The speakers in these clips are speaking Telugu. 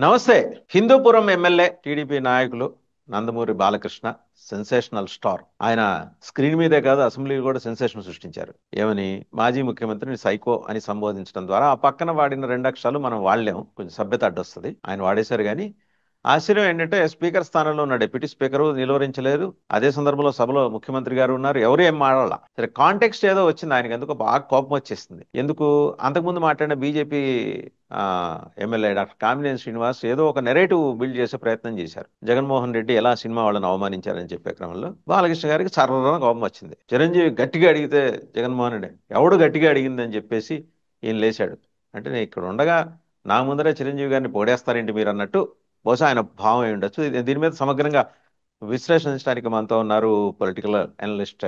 నమస్తే. హిందూపురం ఎమ్మెల్యే టీడీపీ నాయకులు నందమూరి బాలకృష్ణ సెన్సేషనల్ స్టార్. ఆయన స్క్రీన్ మీదే కాదు, అసెంబ్లీలో కూడా సెన్సేషన్ సృష్టించారు. ఏమని? మాజీ ముఖ్యమంత్రిని సైకో అని సంబోధించడం ద్వారా ఆ పక్కన వాడిన రెండు అక్షరాలు మనం వాడలేము, కొంచెం సభ్యత అడ్డొస్తుంది. ఆయన వాడేశారు. కానీ ఆశ్చర్యం ఏంటంటే స్పీకర్ స్థానంలో ఉన్న డిప్యూటీ స్పీకర్ నిలువరించలేదు. అదే సందర్భంలో సభలో ముఖ్యమంత్రి గారు ఉన్నారు, ఎవరు ఏం మాడాల. సరే, కాంటెక్స్ట్ ఏదో వచ్చింది, ఆయనకి ఎందుకు బాగా కోపం వచ్చేస్తుంది. ఎందుకు? అంతకుముందు మాట్లాడిన BJP MLA doctor Kamineni Srinivas ఏదో ఒక నెరేటివ్ బిల్డ్ చేసే ప్రయత్నం చేశారు. జగన్మోహన్ రెడ్డి ఎలా సినిమా వాళ్ళని అవమానించారని చెప్పే క్రమంలో బాలకృష్ణ గారికి సర్రన కోపం వచ్చింది. చిరంజీవి గట్టిగా అడిగితే జగన్మోహన్ రెడ్డి ఎవడు గట్టిగా అడిగిందని చెప్పేసి ఈయన లేచాడు. అంటే నేను ఇక్కడ ఉండగా నా ముందరే చిరంజీవి గారిని పొడేస్తారేంటి మీరు అన్నట్టు బహుశా ఆయన భావం అయి ఉండొచ్చు. దీని మీద సమగ్రంగా విశ్లేషించడానికి మనతో ఉన్నారు పొలిటికల్ అనలిస్ట్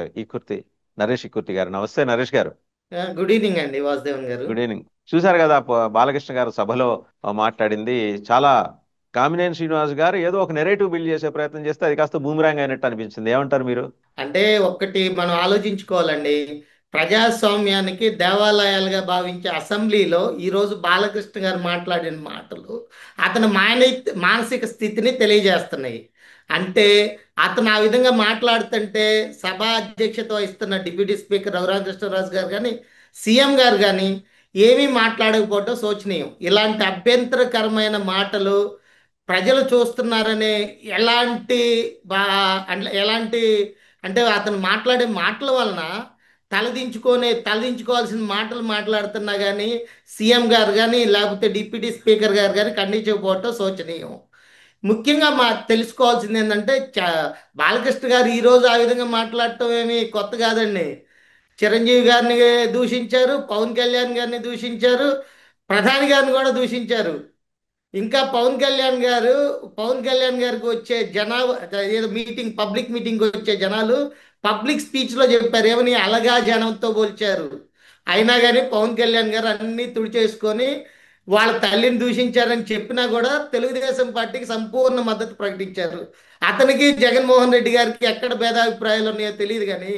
నరేష్ ఇకుర్తి గారు. నమస్తే నరేష్ గారు. గుడ్ ఈవినింగ్ అండి వాసుదేవన్ గారు. Good evening. చూశారు కదా బాలకృష్ణ గారు సభలో మాట్లాడింది చాలా. కామినేని శ్రీనివాస్ గారు ఏదో ఒక నెరేటివ్ బిల్డ్ చేసే ప్రయత్నం చేస్తే అది కాస్త బూమరాంగ్ అయినట్టు అనిపించింది. ఏమంటారు మీరు? అంటే ఒక్కటి మనం ఆలోచించుకోవాలండి. ప్రజాస్వామ్యానికి దేవాలయాలుగా భావించే అసెంబ్లీలో ఈరోజు బాలకృష్ణ గారు మాట్లాడిన మాటలు అతని మానసిక స్థితిని తెలియజేస్తున్నాయి. అంటే అతను ఆ విధంగా మాట్లాడుతుంటే సభ అధ్యక్షత వహిస్తున్న డిప్యూటీ స్పీకర్ రఘురామకృష్ణరాజు గారు కానీ సీఎం గారు కానీ ఏమీ మాట్లాడకపోవటం శోచనీయం. ఇలాంటి అభ్యంతరకరమైన మాటలు ప్రజలు చూస్తున్నారనే ఎలాంటి బా ఎలాంటి అంటే అతను మాట్లాడే మాటల వలన తలదించుకోవాల్సిన మాటలు మాట్లాడుతున్నా కానీ సీఎం గారు కానీ లేకపోతే డిప్యూటీ స్పీకర్ గారు కానీ ఖండించకపోవటం శోచనీయం. ముఖ్యంగా తెలుసుకోవాల్సింది ఏంటంటే బాలకృష్ణ గారు ఈరోజు ఆ విధంగా మాట్లాడటం ఏమీ కొత్త కాదండి. చిరంజీవి గారిని దూషించారు, పవన్ కళ్యాణ్ గారిని దూషించారు, ప్రధాని గారిని కూడా దూషించారు. ఇంకా పవన్ కళ్యాణ్ గారికి వచ్చే జనాలు, ఏదో పబ్లిక్ మీటింగ్ వచ్చే జనాలు పబ్లిక్ స్పీచ్ లో చెప్పారు ఏమని, అలగా జనంతో పోల్చారు. అయినా కానీ పవన్ కళ్యాణ్ గారు అన్ని తుడిచేసుకొని వాళ్ళ తల్లిని దూషించారని చెప్పినా కూడా తెలుగుదేశం పార్టీకి సంపూర్ణ మద్దతు ప్రకటించారు. అతనికి జగన్మోహన్ రెడ్డి గారికి ఎక్కడ భేదాభిప్రాయాలు ఉన్నాయో తెలియదు కానీ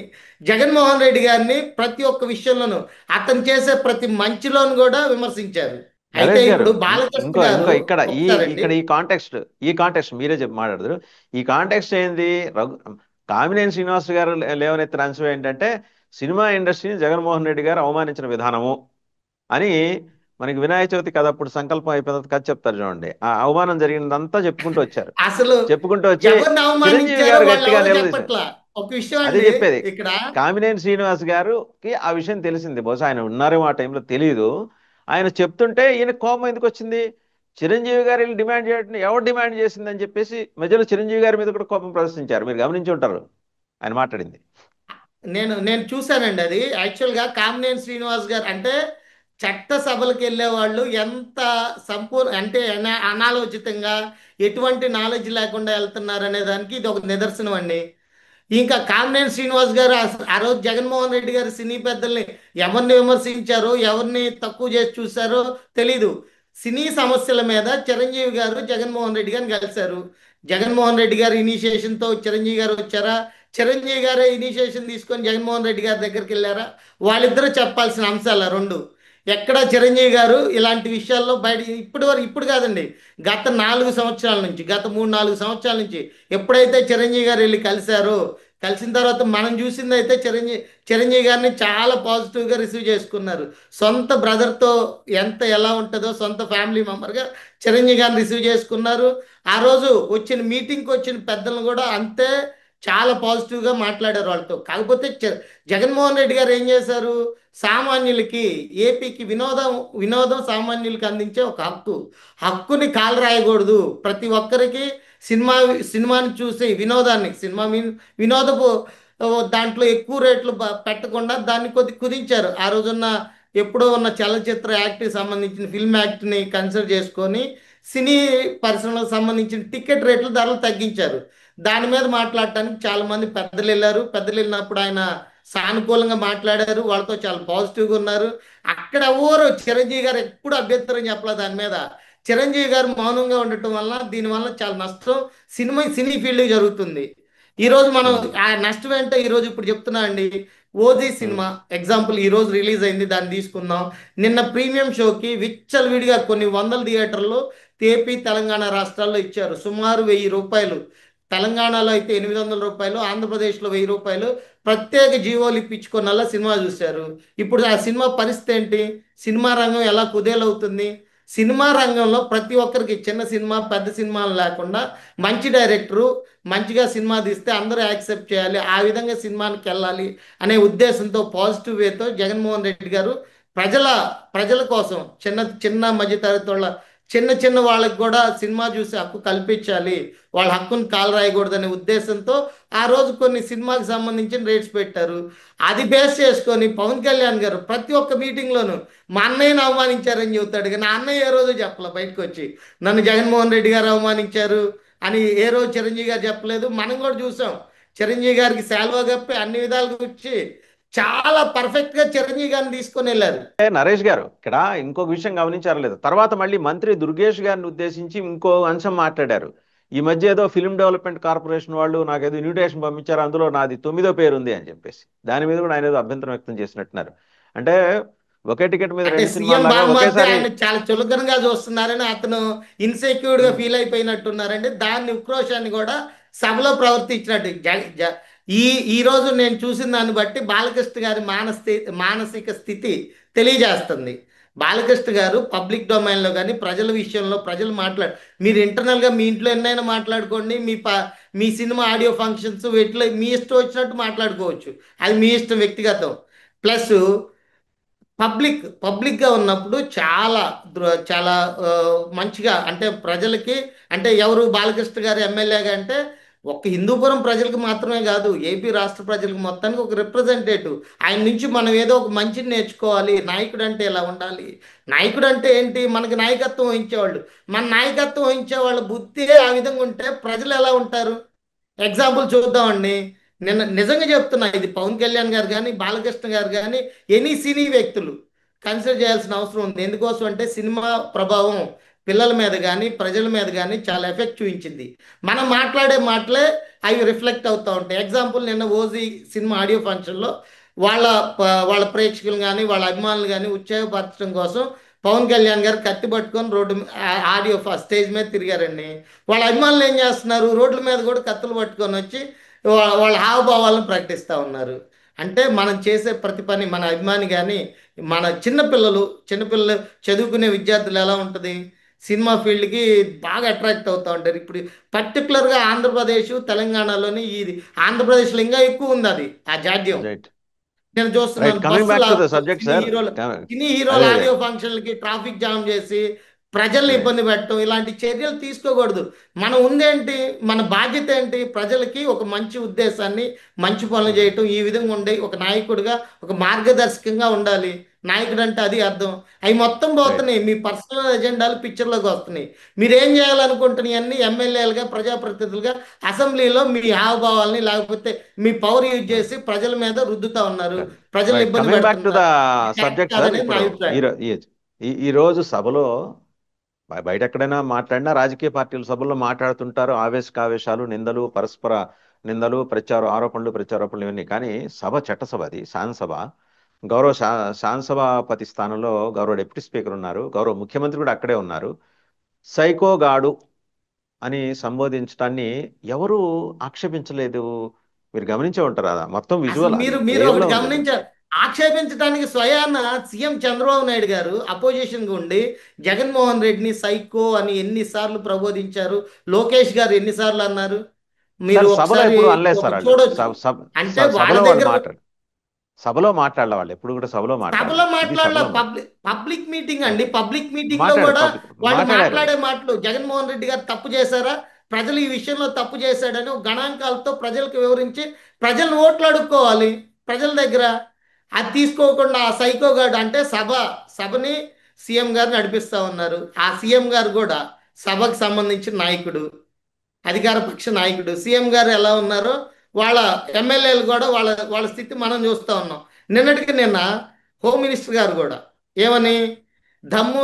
జగన్మోహన్ రెడ్డి గారిని ప్రతి ఒక్క విషయంలోనూ అతను చేసే ప్రతి మంచిలోను కూడా విమర్శించారు. అయితే నరేష్ గారు, ఇప్పుడు బాలకృష్ణ ఇంకో గారు ఇంకో ఇక్కడ ఈ ఒకసారండి. ఇక్కడ ఈ కాంటెక్స్ట్ మీరే చెప్పి మాట్లాడదురు. ఈ కాంటెక్స్ట్ ఏంది? కామినేని శ్రీనివాస్ గారు లేవనెత్తిన అంశం ఏంటంటే సినిమా ఇండస్ట్రీని జగన్మోహన్ రెడ్డి గారు అవమానించిన విధానము అని. మనకి వినాయక చవితి కథ అప్పుడు సంకల్పం అయిపోయిన తర్వాత కథ చెప్తారు చూడండి. ఆ అవమానం జరిగిందంతా చెప్పుకుంటూ వచ్చారు. అసలు చెప్పుకుంటూ వచ్చి ఎవరిని చిరంజీవి అవమానించారో గారు వాళ్ళు గట్టిగా ఎవరు నిలదీశారు. చెప్పట్లా. ఒక విషయం అదే అండి చెప్పేది. ఇక్కడ. కామినేని శ్రీనివాస్ గారుకి ఆ విషయం తెలిసింది. బహుశా ఆయన ఉన్నారేమో ఆ టైంలో, తెలియదు. ఆయన చెప్తుంటే ఈయన కోపం ఎందుకు వచ్చింది? చిరంజీవి గారు వీళ్ళు డిమాండ్ చేయడం ఎవరు డిమాండ్ చేసిందని చెప్పేసి మధ్యలో చిరంజీవి గారి మీద కూడా కోపం ప్రదర్శించారు. మీరు గమనించి ఉంటారు ఆయన మాట్లాడింది. నేను నేను చూశానండి. అది యాక్చువల్గా కామినేని శ్రీనివాస్ గారు అంటే చట్ట సభలకు వెళ్ళే వాళ్ళు ఎంత సంపూర్ణ అంటే అనాలోచితంగా ఎటువంటి నాలెడ్జ్ లేకుండా వెళ్తున్నారు అనే దానికి ఇది ఒక నిదర్శనం అండి. ఇంకా కామినేని శ్రీనివాస్ గారు ఆ రోజు జగన్మోహన్ రెడ్డి గారు సినీ పెద్దల్ని ఎవరిని విమర్శించారో ఎవరిని తక్కువ చేసి చూశారో తెలీదు. సినీ సమస్యల మీద చిరంజీవి గారు జగన్మోహన్ రెడ్డి గారిని కలిశారు. జగన్మోహన్ రెడ్డి గారు ఇనిషియేషన్తో చిరంజీవి గారు వచ్చారా, చిరంజీవి గారే ఇనిషియేషన్ తీసుకొని జగన్మోహన్ రెడ్డి గారి దగ్గరికి వెళ్ళారా? వాళ్ళిద్దరూ చెప్పాల్సిన అంశాలు రెండు. ఎక్కడ చిరంజీవి గారు ఇలాంటి విషయాల్లో బయట ఇప్పుడు కాదండి, గత 4 సంవత్సరాల నుంచి, గత 3-4 సంవత్సరాల నుంచి ఎప్పుడైతే చిరంజీవి గారు వెళ్ళి కలిశారో, కలిసిన తర్వాత మనం చూసింది అయితే చిరంజీవి గారిని చాలా పాజిటివ్గా రిసీవ్ చేసుకున్నారు. సొంత బ్రదర్తో ఎలా ఉంటుందో సొంత ఫ్యామిలీ మెంబర్గా చిరంజీవి గారిని రిసీవ్ చేసుకున్నారు. ఆ రోజు మీటింగ్కి వచ్చిన పెద్దలను కూడా అంతే చాలా పాజిటివ్గా మాట్లాడారు వాళ్ళతో. కాకపోతే జగన్మోహన్ రెడ్డి గారు ఏం చేశారు? సామాన్యులకి, ఏపీకి వినోదం వినోదం సామాన్యులకి అందించే ఒక హక్కుని కాలు రాయకూడదు. ప్రతి ఒక్కరికి సినిమా సినిమాని చూసి వినోదపు దాంట్లో ఎక్కువ రేట్లు పెట్టకుండా దాన్ని కొద్ది కుదించారు. ఆ రోజున్న ఎప్పుడో ఉన్న చలచిత్ర యాక్ట్కి సంబంధించిన ఫిల్మ్ యాక్ట్ని కన్సిడర్ చేసుకొని సినీ పరిశ్రమలకు సంబంధించిన టికెట్ రేట్లు ధరలు తగ్గించారు. దాని మీద మాట్లాడటానికి చాలా మంది పెద్దలు వెళ్ళారు. పెద్దలు వెళ్ళినప్పుడు ఆయన సానుకూలంగా మాట్లాడారు, వాళ్ళతో చాలా పాజిటివ్గా ఉన్నారు. అక్కడ ఎవరు చిరంజీవి గారు ఎప్పుడు అభ్యంతరం చెప్పలేదు దాని మీద. చిరంజీవి గారు మౌనంగా ఉండటం వల్ల దీనివల్ల చాలా నష్టం సినీ ఫీల్డ్ జరుగుతుంది. ఈరోజు మనం ఉమ్, ఆ నష్టం ఏంటో ఈరోజు ఇప్పుడు చెప్తున్నా అండి. ఓజీ ఉమ్, సినిమా ఎగ్జాంపుల్ ఈ రోజు రిలీజ్ అయింది, దాన్ని తీసుకుందాం. నిన్న ప్రీమియం షోకి విచ్చలవిడిగా కొన్ని వందల థియేటర్లు ఏపీ తెలంగాణ రాష్ట్రాల్లో ఇచ్చారు. సుమారు 1000 రూపాయలు. తెలంగాణలో అయితే 800 రూపాయలు, ఆంధ్రప్రదేశ్లో 1000 రూపాయలు ప్రత్యేక జీవోలు ఇప్పించుకున్నలా సినిమా చూశారు. ఇప్పుడు ఆ సినిమా పరిస్థితి ఏంటి? సినిమా రంగం ఎలా కుదేలవుతుంది? సినిమా రంగంలో ప్రతి ఒక్కరికి చిన్న సినిమా పెద్ద సినిమాలు లేకుండా మంచి డైరెక్టరు మంచిగా సినిమా తీస్తే అందరూ యాక్సెప్ట్ చేయాలి, ఆ విధంగా సినిమానికి వెళ్ళాలి అనే ఉద్దేశంతో పాజిటివ్ వేతో జగన్మోహన్ రెడ్డి గారు ప్రజల ప్రజల కోసం చిన్న చిన్న మధ్యతరగతి వాళ్ళ చిన్న చిన్న వాళ్ళకి కూడా సినిమా చూసే హక్కు కల్పించాలి, వాళ్ళ హక్కును కాలరాయకూడదనే ఉద్దేశంతో ఆ రోజు కొన్ని సినిమాకి సంబంధించిన రేట్స్ పెట్టారు. అది బేస్ చేసుకొని పవన్ కళ్యాణ్ గారు ప్రతి ఒక్క మీటింగ్లోనూ మా అన్నయ్యని అవమానించారని చెబుతాడు, కానీ ఆ అన్నయ్య ఏ రోజు చెప్పలే బయటకు వచ్చి నన్ను జగన్మోహన్ రెడ్డి గారు అవమానించారు అని ఏ రోజు చిరంజీవి గారు చెప్పలేదు. మనం కూడా చూసాం, చిరంజీవి గారికి శాల్వా కప్పి అన్ని విధాలుగా వచ్చి చాలా పర్ఫెక్ట్గా చిరంజీవి గారిని తీసుకొని వెళ్ళారు. నరేష్ గారు, ఇక్కడ ఇంకొక విషయం గమనించారు లేదు, తర్వాత మళ్ళీ మంత్రి దుర్గేష్ గారిని ఉద్దేశించి ఇంకో అంశం మాట్లాడారు. ఈ మధ్య ఏదో ఫిల్మ్ డెవలప్మెంట్ కార్పొరేషన్ వాళ్ళు నాకేదో ఇన్విటేషన్ పంపించారు, అందులో నాది 9వ పేరు ఉంది అని చెప్పేసి దాని మీద కూడా ఆయన ఏదో అభ్యంతరం వ్యక్తం చేసినట్టున్నారు. అంటే ఒకే టికెట్ మీద అంటే రెండు సీఎం సినిమాలు లాగా బామ్మర్ది ఒకేసారి. ఆయన చాలా చులకనగా చూస్తున్నారని అతను ఇన్సెక్యూర్డ్ గా ఉమ్, ఫీల్ అయిపోయినట్టున్నారండి. దాన్ని ఉక్రోషాన్ని కూడా సభలో ప్రవర్తించినట్టు ఈ ఈ రోజు నేను చూసిన దాన్ని బట్టి బాలకృష్ణ గారి మానసిక స్థితి తెలియజేస్తుంది. బాలకృష్ణ గారు పబ్లిక్ డొమైన్లో కానీ ప్రజల విషయంలో ప్రజలు మీరు ఇంటర్నల్గా మీ ఇంట్లో ఎన్నైనా మాట్లాడుకోండి, మీ సినిమా ఆడియో ఫంక్షన్స్ వీటిలో మీ ఇష్టం వచ్చినట్టు మాట్లాడుకోవచ్చు, అది మీ ఇష్టం వ్యక్తిగతం. ప్లస్ పబ్లిక్గా ఉన్నప్పుడు చాలా మంచిగా అంటే ప్రజలకి అంటే ఎవరు బాలకృష్ణ గారు ఎమ్మెల్యేగా అంటే ఒక్క హిందూపురం ప్రజలకు మాత్రమే కాదు, ఏపీ రాష్ట్ర ప్రజలకు మొత్తానికి ఒక రిప్రజెంటేటివ్. ఆయన నుంచి మనం ఏదో ఒక మంచిని నేర్చుకోవాలి. నాయకుడు అంటే ఎలా ఉండాలి, నాయకుడు అంటే ఏంటి, మనకి నాయకత్వం వహించేవాళ్ళు, మన నాయకత్వం వహించే వాళ్ళ బుద్ధి ఆ విధంగా ఉంటే ప్రజలు ఎలా ఉంటారు? ఎగ్జాంపుల్ చూద్దామండి. నిన్న నిజంగా చెప్తున్నా, ఇది పవన్ కళ్యాణ్ గారు కానీ బాలకృష్ణ గారు కానీ ఎనీ సినీ వ్యక్తులు కన్సిడర్ చేయాల్సిన అవసరం ఉంది. ఎందుకోసం అంటే సినిమా ప్రభావం పిల్లల మీద కానీ ప్రజల మీద కానీ చాలా ఎఫెక్ట్ చూపించింది. మనం మాట్లాడే మాటలే అవి రిఫ్లెక్ట్ అవుతూ ఉంటాయి. ఎగ్జాంపుల్ నిన్న ఓజీ సినిమా ఆడియో ఫంక్షన్లో వాళ్ళ వాళ్ళ ప్రేక్షకులు కానీ వాళ్ళ అభిమానులు కానీ ఉత్సాహపరచడం కోసం పవన్ కళ్యాణ్ గారు కత్తి పట్టుకొని ఆడియో స్టేజ్ మీద తిరిగారండి. వాళ్ళ అభిమానులు ఏం చేస్తున్నారు, రోడ్ల మీద కూడా కత్తులు పట్టుకొని వచ్చి వాళ్ళ హావభావాలను ప్రకటిస్తూ ఉన్నారు. అంటే మనం చేసే ప్రతి పని మన అభిమాని కానీ మన చిన్నపిల్లలు చదువుకునే విద్యార్థులు ఎలా ఉంటుంది, సినిమా ఫీల్డ్కి బాగా అట్రాక్ట్ అవుతూ ఉంటారు. ఇప్పుడు పర్టికులర్గా ఆంధ్రప్రదేశ్ తెలంగాణలోని ఇది ఆంధ్రప్రదేశ్లో ఇంకా ఎక్కువ ఉంది అది ఆ జాడ్యం. రైట్. నేను రైట్, చూస్తున్నాను కమింగ్ బస్సులు back to the subject sir. Cine హీరోల అదే అదే. ఆడియో ఫంక్షన్లకి ట్రాఫిక్ జామ్ చేసి ప్రజల్ని అదే. ఇబ్బంది పెట్టడం ఇలాంటి చర్యలు తీసుకోకూడదు. మనం ఉందేంటి, మన బాధ్యత ఏంటి, ప్రజలకి ఒక మంచి ఉద్దేశాన్ని మంచి పనులు చేయటం, ఈ విధంగా ఉండే ఒక నాయకుడిగా ఒక మార్గదర్శకంగా ఉండాలి. నాయకుడు అంటే అది అర్థం. అవి మొత్తం రైట్. పోతున్నాయి, మీ పర్సనల్ ఎజెండాలు పిక్చర్లోకి వస్తున్నాయి. మీరు ఏం చేయాలనుకుంటున్నాయి అన్ని ఎమ్మెల్యేలుగా ప్రజాప్రతినిధులుగా అసెంబ్లీలో మీ హావభావాల్ని లేకపోతే మీ పవర్ యూజ్ చేసి ప్రజల మీద రుద్దుతా ఉన్నారు, ప్రజలు రైట్, ఇబ్బంది కమింగ్ బ్యాక్ టు ద పెడుతున్నారు. ఇది కరెక్ట్ సబ్జెక్ట్ సార్. కాదనేది నా ఇప్పుడు అభిప్రాయం. ఈ రోజు సభలో బయట ఎక్కడైనా మాట్లాడినా రాజకీయ పార్టీల సభల్లో మాట్లాడుతుంటారు, ఆవేశకావేశాలు, నిందలు, పరస్పర నిందలు, ఆరోపణలు ప్రత్యారోపణలు ఇవన్నీ. కానీ సభ చట్టసభ, అది శాసనసభ. గౌరవ శాసనసభాపతి స్థానంలో గౌరవ డిప్యూటీ స్పీకర్ ఉన్నారు, గౌరవ ముఖ్యమంత్రి కూడా అక్కడే ఉన్నారు. సైకోగాడు అని సంబోధించడాన్ని ఎవరు ఆక్షేపించలేదు. మీరు గమనించే ఉంటారు, అదా మొత్తం అసలు విజువల్ అది మీరు లైవ్ లో ఒకటి ఉంది అది. గమనించారు, ఆక్షేపించడానికి స్వయాన సీఎం చంద్రబాబు నాయుడు గారు అపోజిషన్గా ఉండి జగన్మోహన్ రెడ్డిని సైకో అని ఎన్నిసార్లు ప్రబోధించారు, లోకేష్ గారు ఎన్నిసార్లు అన్నారు, మీరు సార్ సభలో ఒకసారి ఎప్పుడు అనలేదు సార్ వాళ్ళు. చూడొచ్చు. అంటే వాళ్ళ సభలో వాళ్ళు దగ్గర సభలో మాట్లాడాల వాళ్ళు ఎప్పుడు కూడా సభలో సభలో మాట్లాడాల, ఇది మాట్లాడాల. సభలో పబ్లిక్ మీటింగ్ అండి, పబ్లిక్ మీటింగ్ లో మాట్లాడారు, కూడా పబ్లిక్ వాళ్ళు మాట్లాడారు. మాట్లాడే మాటలు జగన్మోహన్ రెడ్డి గారు తప్పు చేశారా, ప్రజలు ఈ విషయంలో తప్పు చేశాడని ఒక గణాంకాలతో ప్రజలకు వివరించి ప్రజలను ఓట్లు అడుక్కోవాలి ప్రజల దగ్గర. అది తీసుకోకుండా ఆ సైకోగాడు అంటే సభని సీఎం గారు నడిపిస్తా ఉన్నారు. ఆ సీఎం గారు కూడా సభకు సంబంధించిన నాయకుడు, అధికార పక్ష నాయకుడు. సీఎం గారు ఎలా ఉన్నారో వాళ్ళ ఎమ్మెల్యేలు కూడా వాళ్ళ వాళ్ళ స్థితి మనం చూస్తూ ఉన్నాం. నిన్నటికి నిన్న హోమ్ మినిస్టర్ గారు కూడా ఏమని, దమ్ము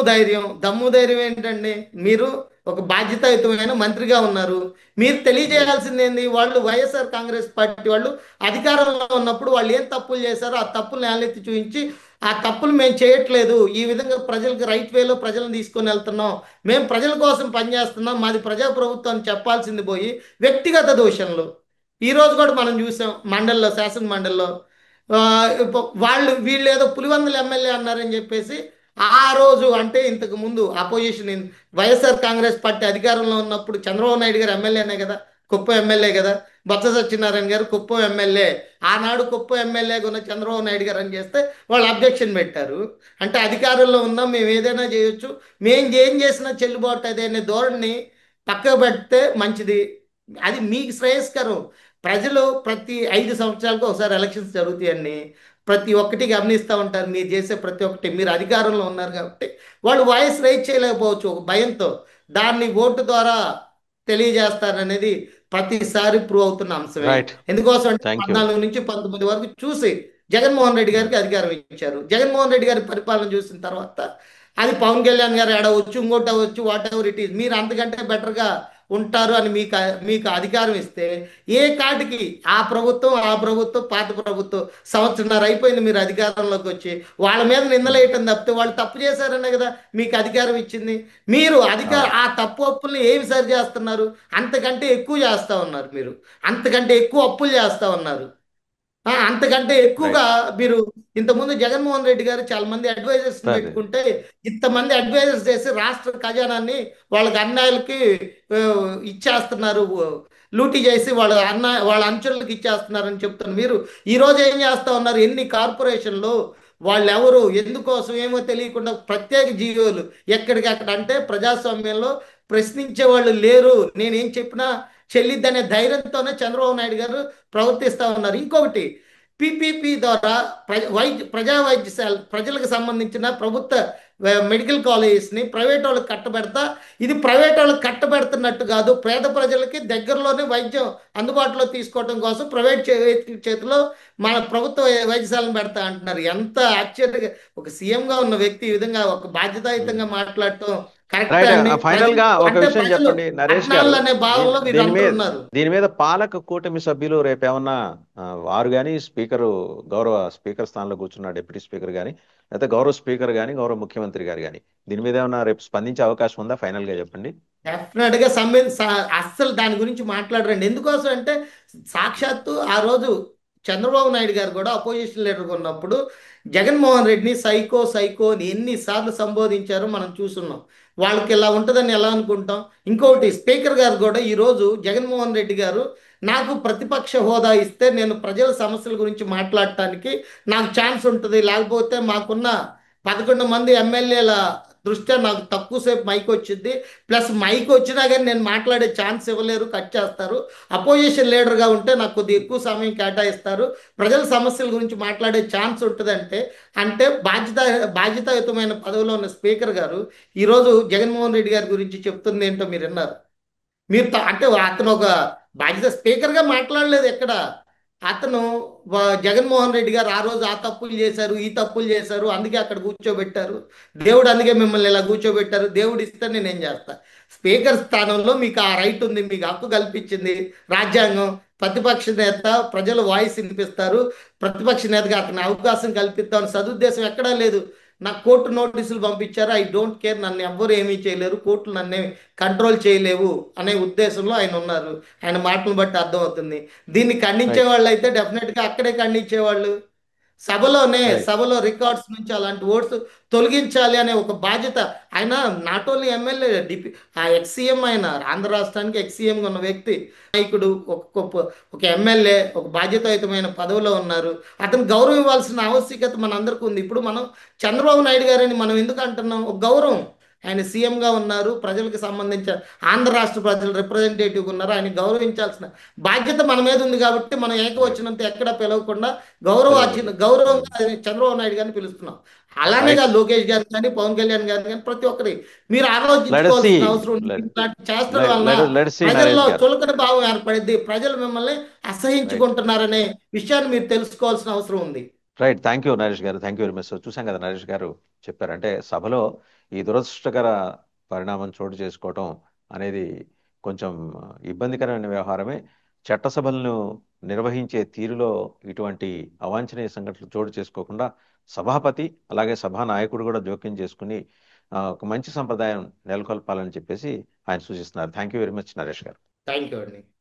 ధైర్యం ఏంటండి, మీరు ఒక బాధ్యతాయుతమైన మంత్రిగా ఉన్నారు, మీరు తెలియజేయాల్సింది ఏంది, వాళ్ళు వైఎస్ఆర్ కాంగ్రెస్ పార్టీ వాళ్ళు అధికారంలో ఉన్నప్పుడు వాళ్ళు ఏం తప్పులు చేశారో ఆ తప్పులు నేలెత్తి చూపించి ఆ తప్పులు మేము చేయట్లేదు, ఈ విధంగా ప్రజలకు రైట్ వేలో ప్రజలను తీసుకొని వెళ్తున్నాం, మేము ప్రజల కోసం పనిచేస్తున్నాం, మాది ప్రజాప్రభుత్వం అని చెప్పాల్సింది పోయి వ్యక్తిగత దూషణలు. ఈ రోజు కూడా మనం చూసాం మండలిలో, శాసన మండలిలో ఆ, వాళ్ళు వీళ్ళు ఏదో పులివెందుల ఎమ్మెల్యే అన్నారని చెప్పేసి ఆ రోజు, అంటే ఇంతకు ముందు అపోజిషన్ వైఎస్ఆర్ కాంగ్రెస్ పార్టీ అధికారంలో ఉన్నప్పుడు చంద్రబాబు నాయుడు గారు ఎమ్మెల్యేనే కదా, కుప్పం ఎమ్మెల్యే కదా, బొత్స సత్యనారాయణ గారు కుప్పం ఎమ్మెల్యే, ఆనాడు కుప్పం ఎమ్మెల్యేగా ఉన్న చంద్రబాబు నాయుడు గారు అని చేస్తే వాళ్ళు అబ్జెక్షన్ పెట్టారు. అంటే అధికారంలో ఉన్నాం, మేము ఏదైనా చేయొచ్చు, మేము ఏం చేసినా చెల్లుబాటు అదే అనే ధోరణిని పక్కకు పెడితే మంచిది. అది మీకు శ్రేయస్కరం. ప్రజలు ప్రతి 5 సంవత్సరాలకు ఒకసారి ఎలక్షన్స్ జరుగుతాయండి, ప్రతి ఒక్కటి గమనిస్తూ ఉంటారు, మీరు చేసే ప్రతి ఒక్కటి, మీరు అధికారంలో ఉన్నారు కాబట్టి వాళ్ళు వాయిస్ రైజ్ చేయలేకపోవచ్చు ఒక భయంతో, దాన్ని ఓటు ద్వారా తెలియజేస్తారనేది ప్రతిసారి ప్రూవ్ అవుతున్న అంశమే. రైట్. ఎందుకోసం అంటే థ్యాంక్ యూ. 14 నుంచి 19 వరకు చూసి జగన్మోహన్ రెడ్డి గారికి అధికారం ఇచ్చారు. జగన్మోహన్ రెడ్డి గారి పరిపాలన చూసిన తర్వాత అది పవన్ కళ్యాణ్ గారు ఏడవచ్చు, ఇంకోటి అవ్వచ్చు, వాట్ ఎవర్ ఇట్ ఈస్, మీరు అంతకంటే బెటర్గా ఉంటారు అని మీకు మీకు అధికారం ఇస్తే ఏ కాటికి ఆ ప్రభుత్వం పాత ప్రభుత్వం సంవత్సరంన్నర అయిపోయింది మీరు అధికారంలోకి వచ్చి వాళ్ళ మీద నిందలేయటం తప్పితే వాళ్ళు తప్పు చేశారనే కదా మీకు అధికారం ఇచ్చింది. మీరు అవును. ఆ తప్పు అప్పుల్ని ఏమి సరి చేస్తున్నారు? అంతకంటే ఎక్కువ చేస్తా ఉన్నారు మీరు, అంతకంటే ఎక్కువ అప్పులు చేస్తా ఉన్నారు. అంతకంటే ఎక్కువగా రైట్. మీరు ఇంతకుముందు జగన్మోహన్ రెడ్డి గారు చాలా మంది అడ్వైజర్స్ సరే. పెట్టుకుంటే ఇంతమంది అడ్వైజర్స్ చేసి రాష్ట్ర ఖజానాన్ని వాళ్ళకి అన్యాయులకి ఆ, ఇచ్చేస్తున్నారు, లూటీ చేసి వాళ్ళ అంచులకు ఇచ్చేస్తున్నారని చెప్తున్నారు. మీరు ఈ రోజు ఏం చేస్తా ఉన్నారు? ఎన్ని కార్పొరేషన్లు, వాళ్ళు ఎవరు ఎందుకోసం ఏమో తెలియకుండా ప్రత్యేక జీవోలు ఎక్కడికక్కడ, అంటే ప్రజాస్వామ్యంలో ప్రశ్నించే వాళ్ళు లేరు, నేనేం చెప్పినా చెల్లిద్దనే ధైర్యంతోనే చంద్రబాబు నాయుడు గారు ప్రవర్తిస్తూ ఉన్నారు. ఇంకొకటి, పిపిపి ద్వారా ప్రజా వైద్యశాల ప్రజలకు సంబంధించిన ప్రభుత్వ మెడికల్ కాలేజెస్ని ప్రైవేట్ వాళ్ళకి కట్టబెడతా, ఇది ప్రైవేట్ వాళ్ళకి కట్టబెడుతున్నట్టు కాదు, పేద ప్రజలకి దగ్గరలోనే వైద్యం అందుబాటులో తీసుకోవడం కోసం ప్రైవేట్ చేతిలో మన ప్రభుత్వ వైద్యశాలను పెడతా అంటున్నారు. ఎంత ఆశ్చర్యంగా, ఒక సీఎంగా ఉన్న వ్యక్తి ఈ విధంగా ఒక బాధ్యతాయుతంగా మాట్లాడటం కరెక్ట్ రైట్. అండి? ఫైనల్ ప్రజలు గా ఒక అంటే విషయం ప్రజలు చెప్పండి నరేష్ గారు. పట్టణాలు అనే దీని భావంలో దీని వీరందరూ మీద ఉన్నారు. దీని మీద పాలక కూటమి సభ్యులు రేపేమన్నా వారు కానీ స్పీకరు, గౌరవ స్పీకర్ స్థానంలో కూర్చున్న డిప్యూటీ స్పీకర్ కానీ, లేకపోతే గౌరవ స్పీకర్ కానీ, గౌరవ ముఖ్యమంత్రి గారు కానీ దీని మీద ఏమన్నా రేపు స్పందించే అవకాశం ఉందా? ఫైనల్ గా చెప్పండి. డెఫినెట్ గా అస్సలు దాని గురించి మాట్లాడరండి. ఎందుకోసం అంటే సాక్షాత్తు ఆ రోజు చంద్రబాబు నాయుడు గారు కూడా అపోజిషన్ లీడర్గా ఉన్నప్పుడు జగన్మోహన్ రెడ్డిని సైకో సైకో అని ఎన్నిసార్లు సంబోధించారో మనం చూస్తున్నాం. వాళ్ళకి ఇలా ఉంటుందని ఎలా అనుకుంటాం? ఇంకొకటి, స్పీకర్ గారు కూడా ఈరోజు జగన్మోహన్ రెడ్డి గారు నాకు ప్రతిపక్ష హోదా ఇస్తే నేను ప్రజల సమస్యల గురించి మాట్లాడటానికి నాకు ఛాన్స్ ఉంటుంది, లేకపోతే మాకున్న 11 మంది ఎమ్మెల్యేల దృష్ట్యా నాకు తక్కువసేపు మైక్ వచ్చింది, ప్లస్ మైక్ వచ్చినా కానీ నేను మాట్లాడే ఛాన్స్ ఇవ్వలేరు, కట్ చేస్తారు, అపోజిషన్ లీడర్గా ఉంటే నాకు కొద్దిగా ఎక్కువ సమయం కేటాయిస్తారు, ప్రజల సమస్యల గురించి మాట్లాడే ఛాన్స్ ఉంటుందంటే, అంటే బాధ్యతాయుతమైన పదవిలో ఉన్న స్పీకర్ గారు ఈరోజు జగన్మోహన్ రెడ్డి గారి గురించి చెప్తుంది ఏంటో మీరు విన్నారు. అంటే అతను ఒక బాధ్యత స్పీకర్గా మాట్లాడలేదు ఎక్కడ. అతను జగన్మోహన్ రెడ్డి గారు ఆ రోజు ఆ తప్పులు చేశారు, ఈ తప్పులు చేశారు, అందుకే అక్కడ కూర్చోబెట్టారు, దేవుడు అందుకే మిమ్మల్ని ఇలా కూర్చోబెట్టారు, దేవుడు ఇస్తే నేనేం చేస్తా. స్పీకర్ స్థానంలో మీకు ఆ రైట్ ఉంది, మీకు హక్కు కల్పించింది రాజ్యాంగం. ప్రతిపక్ష నేత ప్రజల వాయిస్ వినిపిస్తారు, ప్రతిపక్ష నేతగా అతని అవకాశం కల్పిద్దాం సదుద్దేశం ఎక్కడా లేదు. నాకు కోర్టు నోటీసులు పంపించారు, ఐ డోంట్ కేర్, నన్ను ఎవ్వరు ఏమీ చేయలేరు, కోర్టులు నన్ను కంట్రోల్ చేయలేవు అనే ఉద్దేశంలో ఆయన ఉన్నారు. ఆయన మాటలను బట్టి అర్థమవుతుంది. దీన్ని ఖండించే రైట్. వాళ్ళు అయితే డెఫినెట్ గా అక్కడే ఖండించేవాళ్ళు. రైట్. సభలో రికార్డ్స్ నుంచి అలాంటి ఓట్స్ తొలగించాలి అనే ఒక బాధ్యత. ఆయన నాట్ ఓన్లీ ఎమ్మెల్యే, ఆ ఎక్స్సీఎం, ఆయన ఆంధ్ర రాష్ట్రానికి ఎక్స్సీఎంగా ఉన్న వ్యక్తి, నాయకుడు, ఒక ఎమ్మెల్యే, ఒక బాధ్యతాయుతమైన పదవిలో ఉన్నారు. అతను గౌరవం ఇవ్వాల్సిన ఆవశ్యకత మనందరికీ ఉంది. ఇప్పుడు మనం చంద్రబాబు నాయుడు గారని మనం ఎందుకు అంటున్నాం? ఒక గౌరవం. ఆయన సీఎంగా ఉన్నారు, ప్రజలకు సంబంధించిన ఆంధ్ర రాష్ట్ర ప్రజలు రిప్రజెంటేటివ్గా ఉన్నారు, ఆయన గౌరవించాల్సిన బాధ్యత మన మీద ఉంది. కాబట్టి మనం రైట్. ఏకవచనంతో ఎక్కడ పిలవకుండా పిలవకూడదు. గౌరవంగా చంద్రబాబు నాయుడు గారిని పిలుస్తున్నాం. అలానేగా రైట్. లోకేష్ గారు కానీ, పవన్ కళ్యాణ్ గారు కానీ, ప్రతి ఒక్కరి మీరు లెట్ సి ఆలోచించుకోవాల్సిన అవసరం ఉంది. ఇట్లాంటి చేష్టల వలన లెట్ సి ప్రజల్లో నరేష్ గారు. చులకన భావం ఏర్పడింది, ప్రజలు మిమ్మల్ని రైట్. అసహించుకుంటున్నారనే విషయాన్ని మీరు తెలుసుకోవాల్సిన అవసరం ఉంది. Right. Thank you Naresh garu. Thank you very much. చూసాం కదా నరేష్ గారు చెప్పారంటే సభలో ఈ దురదృష్టకర పరిణామం చోటు చేసుకోవటం అనేది కొంచెం ఇబ్బందికరమైన వ్యవహారమే. చట్టసభలను నిర్వహించే తీరులో ఇటువంటి అవాంఛనీయ సంఘటనలు చోటు చేసుకోకుండా సభాపతి అలాగే సభా నాయకుడు కూడా జోక్యం చేసుకుని ఒక మంచి సంప్రదాయం నెలకొల్పాలని చెప్పేసి ఆయన సూచిస్తున్నారు. Thank you very much Naresh garu. Thank you అండి.